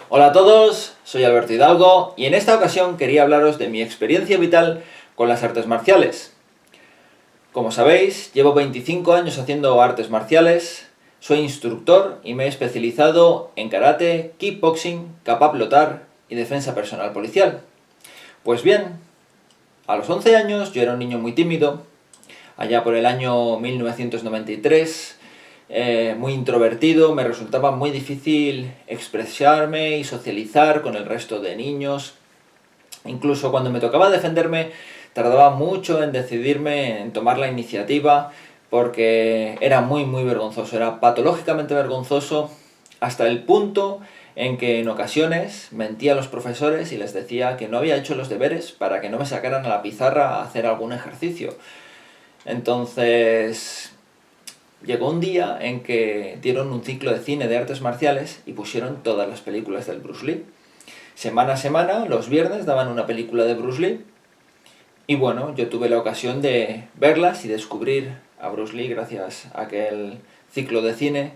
Hola a todos, soy Alberto Hidalgo y en esta ocasión quería hablaros de mi experiencia vital con las artes marciales. Como sabéis, llevo 25 años haciendo artes marciales, soy instructor y me he especializado en karate, kickboxing, kapa plotar y defensa personal policial. Pues bien, a los 11 años yo era un niño muy tímido, allá por el año 1993, muy introvertido, me resultaba muy difícil expresarme y socializar con el resto de niños. Incluso cuando me tocaba defenderme, tardaba mucho en decidirme, en tomar la iniciativa, porque era muy vergonzoso, era patológicamente vergonzoso, hasta el punto en que en ocasiones mentía a los profesores y les decía que no había hecho los deberes para que no me sacaran a la pizarra a hacer algún ejercicio. Entonces, llegó un día en que dieron un ciclo de cine de artes marciales y pusieron todas las películas del Bruce Lee. Semana a semana, los viernes, daban una película de Bruce Lee. Y bueno, yo tuve la ocasión de verlas y descubrir a Bruce Lee gracias a aquel ciclo de cine.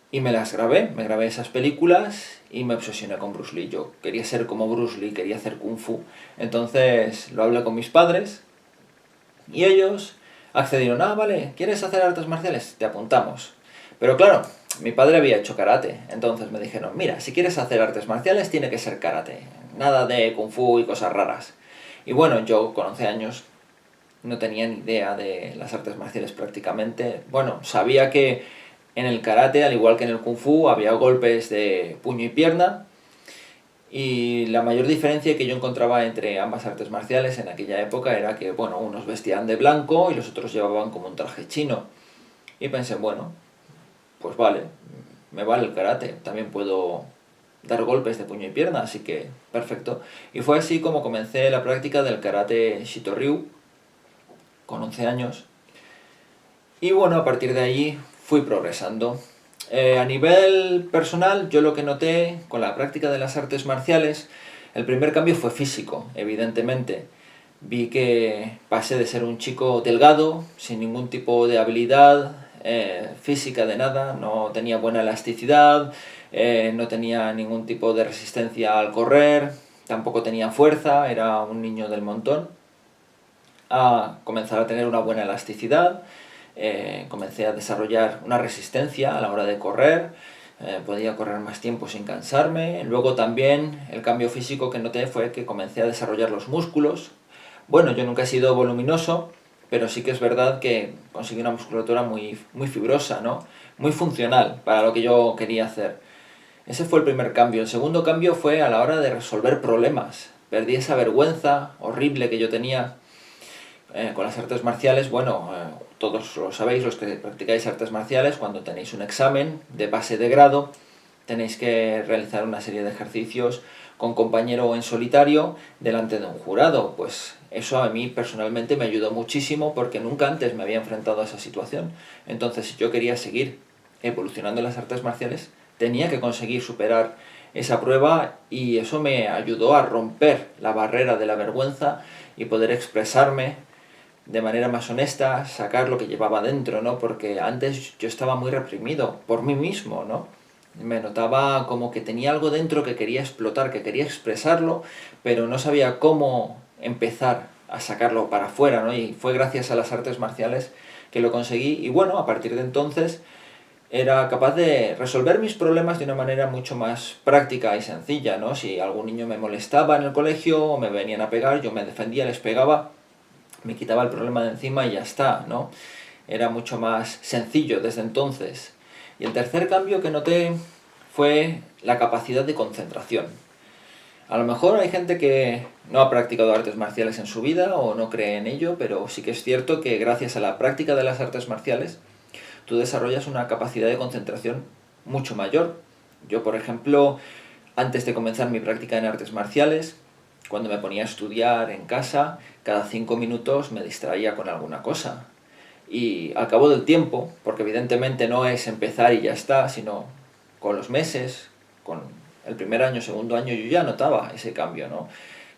Y me grabé esas películas y me obsesioné con Bruce Lee. Yo quería ser como Bruce Lee, quería hacer Kung Fu. Entonces lo hablé con mis padres y ellos accedieron. Vale, ¿quieres hacer artes marciales? Te apuntamos. Pero claro, mi padre había hecho karate, entonces me dijeron, mira, si quieres hacer artes marciales tiene que ser karate, nada de kung fu y cosas raras. Y bueno, yo con 11 años no tenía ni idea de las artes marciales prácticamente. Bueno, sabía que en el karate, al igual que en el kung fu, había golpes de puño y pierna, y la mayor diferencia que yo encontraba entre ambas artes marciales en aquella época era que, bueno, unos vestían de blanco y los otros llevaban como un traje chino. Y pensé, bueno, pues vale, me vale el karate, también puedo dar golpes de puño y pierna, así que perfecto. Y fue así como comencé la práctica del karate Shitoryu, con 11 años. Y bueno, a partir de allí fui progresando. A nivel personal, yo lo que noté con la práctica de las artes marciales, el primer cambio fue físico, evidentemente. Vi que pasé de ser un chico delgado, sin ningún tipo de habilidad física de nada, no tenía buena elasticidad, no tenía ningún tipo de resistencia al correr, tampoco tenía fuerza, era un niño del montón, a comenzar a tener una buena elasticidad, comencé a desarrollar una resistencia a la hora de correr, podía correr más tiempo sin cansarme. Luego también el cambio físico que noté fue que comencé a desarrollar los músculos. Bueno, yo nunca he sido voluminoso, pero sí que es verdad que conseguí una musculatura muy fibrosa, ¿no? Muy funcional para lo que yo quería hacer. Ese fue el primer cambio. El segundo cambio fue a la hora de resolver problemas. Perdí esa vergüenza horrible que yo tenía con las artes marciales. Bueno, todos lo sabéis, los que practicáis artes marciales, cuando tenéis un examen de pase de grado, tenéis que realizar una serie de ejercicios con compañero o en solitario delante de un jurado. Pues eso a mí personalmente me ayudó muchísimo porque nunca antes me había enfrentado a esa situación. Entonces, si yo quería seguir evolucionando en las artes marciales, tenía que conseguir superar esa prueba, y eso me ayudó a romper la barrera de la vergüenza y poder expresarme de manera más honesta, sacar lo que llevaba dentro, ¿no? Porque antes yo estaba muy reprimido por mí mismo, ¿no? Me notaba como que tenía algo dentro que quería explotar, que quería expresarlo, pero no sabía cómo empezar a sacarlo para afuera, ¿no? Y fue gracias a las artes marciales que lo conseguí, y bueno, a partir de entonces era capaz de resolver mis problemas de una manera mucho más práctica y sencilla, ¿no? Si algún niño me molestaba en el colegio o me venían a pegar, yo me defendía, les pegaba, me quitaba el problema de encima y ya está, ¿no? Era mucho más sencillo desde entonces. Y el tercer cambio que noté fue la capacidad de concentración. A lo mejor hay gente que no ha practicado artes marciales en su vida o no cree en ello, pero sí que es cierto que gracias a la práctica de las artes marciales tú desarrollas una capacidad de concentración mucho mayor. Yo, por ejemplo, antes de comenzar mi práctica en artes marciales, cuando me ponía a estudiar en casa, cada 5 minutos me distraía con alguna cosa. Y al cabo del tiempo, porque evidentemente no es empezar y ya está, sino con los meses, con el primer año, segundo año, yo ya notaba ese cambio, ¿no?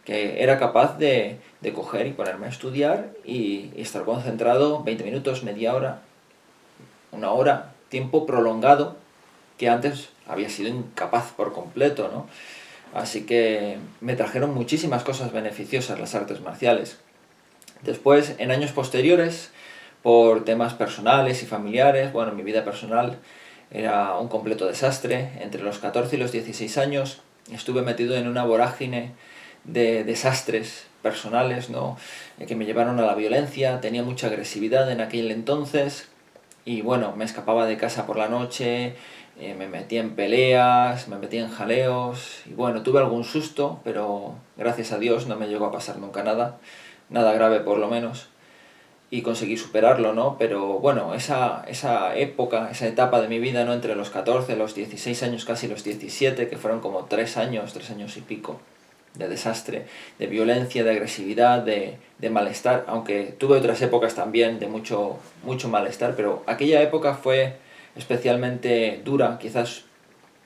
Que era capaz de coger y ponerme a estudiar y estar concentrado 20 minutos, media hora, una hora, tiempo prolongado, que antes había sido incapaz por completo, ¿no? Así que me trajeron muchísimas cosas beneficiosas las artes marciales. Después, en años posteriores, por temas personales y familiares, bueno, mi vida personal era un completo desastre. Entre los 14 y los 16 años estuve metido en una vorágine de desastres personales, ¿no? Que me llevaron a la violencia. Tenía mucha agresividad en aquel entonces y bueno, me escapaba de casa por la noche, me metía en peleas, me metía en jaleos y bueno, tuve algún susto, pero gracias a Dios no me llegó a pasar nunca nada, nada grave por lo menos, y conseguí superarlo, ¿no? Pero bueno, esa época, esa etapa de mi vida, ¿no? Entre los 14, los 16 años, casi los 17, que fueron como 3 años y pico, de desastre, de violencia, de agresividad, de malestar, aunque tuve otras épocas también de mucho malestar, pero aquella época fue especialmente dura, quizás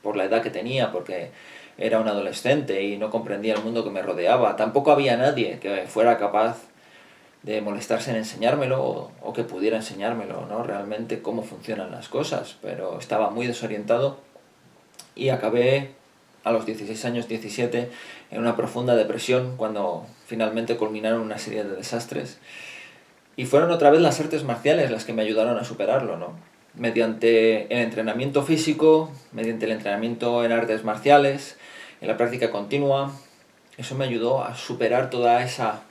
por la edad que tenía, porque era un adolescente y no comprendía el mundo que me rodeaba. Tampoco había nadie que fuera capaz de molestarse en enseñármelo o que pudiera enseñármelo, ¿no? Realmente cómo funcionan las cosas, pero estaba muy desorientado y acabé a los 16 años, 17, en una profunda depresión cuando finalmente culminaron una serie de desastres. Y fueron otra vez las artes marciales las que me ayudaron a superarlo, ¿no? Mediante el entrenamiento físico, mediante el entrenamiento en artes marciales, en la práctica continua, eso me ayudó a superar toda esa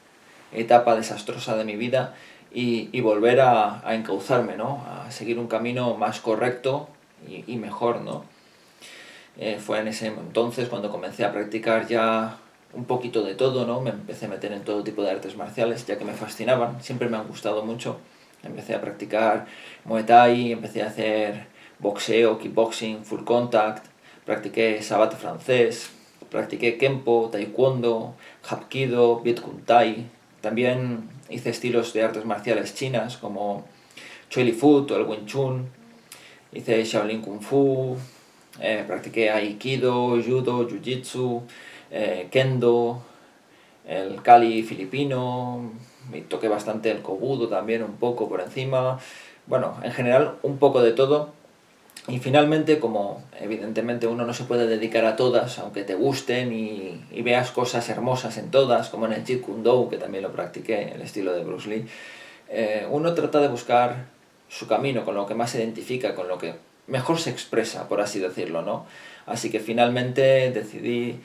etapa desastrosa de mi vida y volver a encauzarme, ¿no? A seguir un camino más correcto y mejor, ¿no? Fue en ese entonces cuando comencé a practicar ya un poquito de todo, ¿no? Me empecé a meter en todo tipo de artes marciales, ya que me fascinaban, siempre me han gustado mucho. Empecé a practicar Muay Thai, empecé a hacer boxeo, kickboxing, full contact, practiqué sabate francés, practiqué Kempo, Taekwondo, Hapkido, Viet Kung Thai. También hice estilos de artes marciales chinas como Choi Li Fut o el Wing Chun. Hice Shaolin Kung Fu, practiqué Aikido, Judo, Jiu-Jitsu, Kendo, el Kali filipino, me toqué bastante el Kobudo también un poco por encima. Bueno, en general un poco de todo. Y finalmente, como evidentemente uno no se puede dedicar a todas, aunque te gusten y veas cosas hermosas en todas, como en el Jeet Kune Do, que también lo practiqué, el estilo de Bruce Lee, uno trata de buscar su camino, con lo que más se identifica, con lo que mejor se expresa, por así decirlo, ¿no? Así que finalmente decidí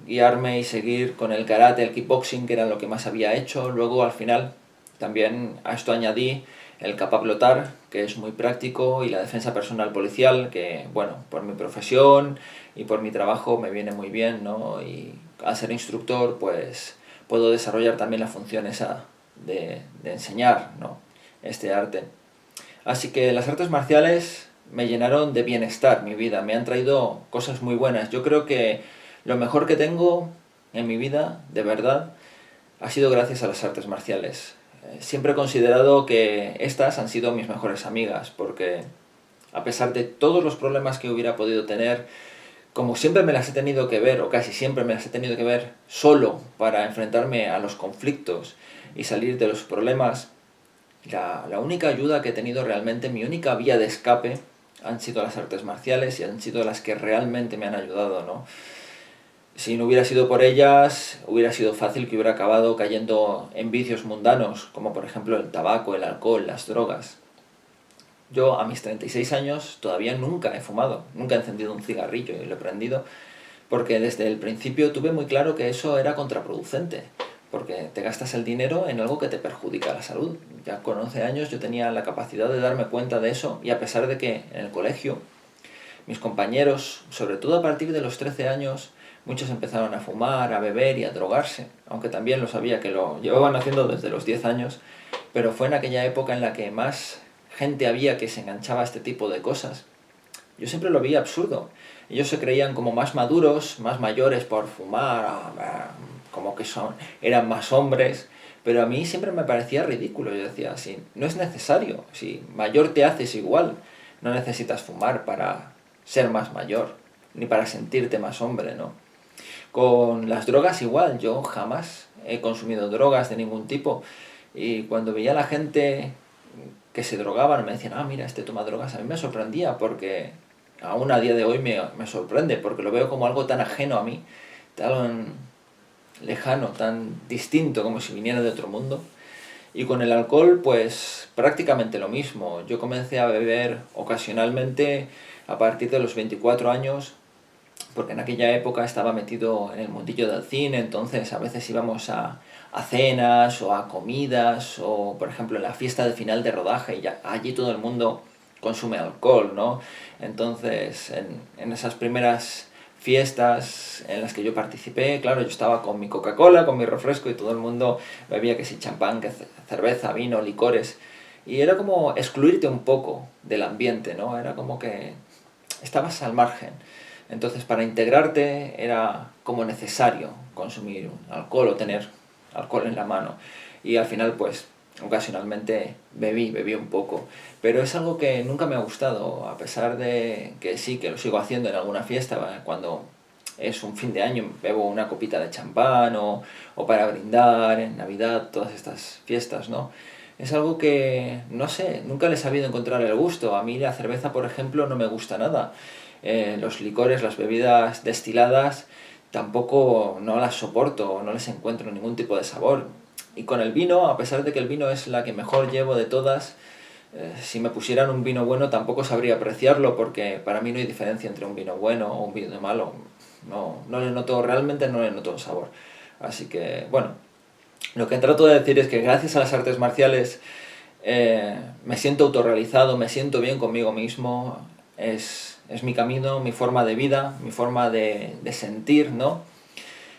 guiarme y seguir con el karate, el kickboxing, que era lo que más había hecho. Luego, al final, también a esto añadí el capablotar, que es muy práctico, y la defensa personal policial, que, bueno, por mi profesión y por mi trabajo me viene muy bien, ¿no? Y al ser instructor, pues puedo desarrollar también la función esa de enseñar, ¿no? Este arte. Así que las artes marciales me llenaron de bienestar mi vida, me han traído cosas muy buenas. Yo creo que lo mejor que tengo en mi vida, de verdad, ha sido gracias a las artes marciales. Siempre he considerado que estas han sido mis mejores amigas, porque a pesar de todos los problemas que hubiera podido tener, como siempre me las he tenido que ver, o casi siempre me las he tenido que ver solo para enfrentarme a los conflictos y salir de los problemas, la única ayuda que he tenido realmente, mi única vía de escape, han sido las artes marciales y han sido las que realmente me han ayudado, ¿no? Si no hubiera sido por ellas, hubiera sido fácil que hubiera acabado cayendo en vicios mundanos, como por ejemplo el tabaco, el alcohol, las drogas. Yo a mis 36 años todavía nunca he fumado, nunca he encendido un cigarrillo y lo he prendido, porque desde el principio tuve muy claro que eso era contraproducente, porque te gastas el dinero en algo que te perjudica la salud. Ya con 11 años yo tenía la capacidad de darme cuenta de eso, y a pesar de que en el colegio mis compañeros, sobre todo a partir de los 13 años, muchos empezaron a fumar, a beber y a drogarse, aunque también lo sabía que lo llevaban haciendo desde los 10 años, pero fue en aquella época en la que más gente había que se enganchaba a este tipo de cosas. Yo siempre lo veía absurdo. Ellos se creían como más maduros, más mayores por fumar, como que eran más hombres, pero a mí siempre me parecía ridículo. Yo decía, si no es necesario, si mayor te haces igual, no necesitas fumar para ser más mayor, ni para sentirte más hombre, ¿no? Con las drogas igual, yo jamás he consumido drogas de ningún tipo, y cuando veía a la gente que se drogaban me decían, ah, mira, este toma drogas, a mí me sorprendía porque aún a día de hoy me sorprende, porque lo veo como algo tan ajeno a mí, tan lejano, tan distinto, como si viniera de otro mundo. Y con el alcohol, pues prácticamente lo mismo. Yo comencé a beber ocasionalmente a partir de los 24 años, porque en aquella época estaba metido en el mundillo del cine, entonces a veces íbamos a cenas o a comidas, o por ejemplo en la fiesta de final de rodaje, y ya, allí todo el mundo consume alcohol, ¿no? Entonces en esas primeras fiestas en las que yo participé, claro, yo estaba con mi Coca-Cola, con mi refresco, y todo el mundo bebía que si champán, que cerveza, vino, licores, y era como excluirte un poco del ambiente, ¿no? Era como que estabas al margen. Entonces, para integrarte era como necesario consumir alcohol o tener alcohol en la mano. Y al final, pues, ocasionalmente bebí un poco. Pero es algo que nunca me ha gustado, a pesar de que sí, que lo sigo haciendo en alguna fiesta, cuando es un fin de año, bebo una copita de champán o para brindar en Navidad, todas estas fiestas, ¿no? Es algo que, no sé, nunca le he sabido encontrar el gusto. A mí la cerveza, por ejemplo, no me gusta nada. Los licores, las bebidas destiladas, tampoco no las soporto, no les encuentro ningún tipo de sabor. Y con el vino, a pesar de que el vino es la que mejor llevo de todas, si me pusieran un vino bueno tampoco sabría apreciarlo, porque para mí no hay diferencia entre un vino bueno o un vino malo. No le noto, realmente no le noto un sabor. Así que, bueno, lo que trato de decir es que gracias a las artes marciales me siento autorrealizado, me siento bien conmigo mismo, es mi camino, mi forma de vida, mi forma de sentir, ¿no?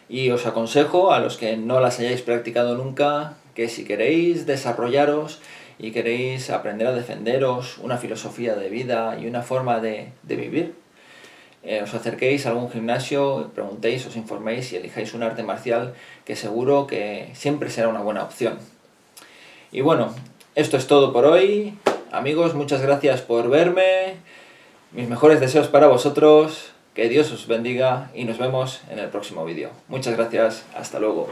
Y os aconsejo, a los que no las hayáis practicado nunca, que si queréis desarrollaros y queréis aprender a defenderos una filosofía de vida y una forma de vivir, os acerquéis a algún gimnasio, preguntéis, os informéis y elijáis un arte marcial, que seguro que siempre será una buena opción. Y bueno, esto es todo por hoy. Amigos, muchas gracias por verme. Mis mejores deseos para vosotros. Que Dios os bendiga y nos vemos en el próximo vídeo. Muchas gracias. Hasta luego.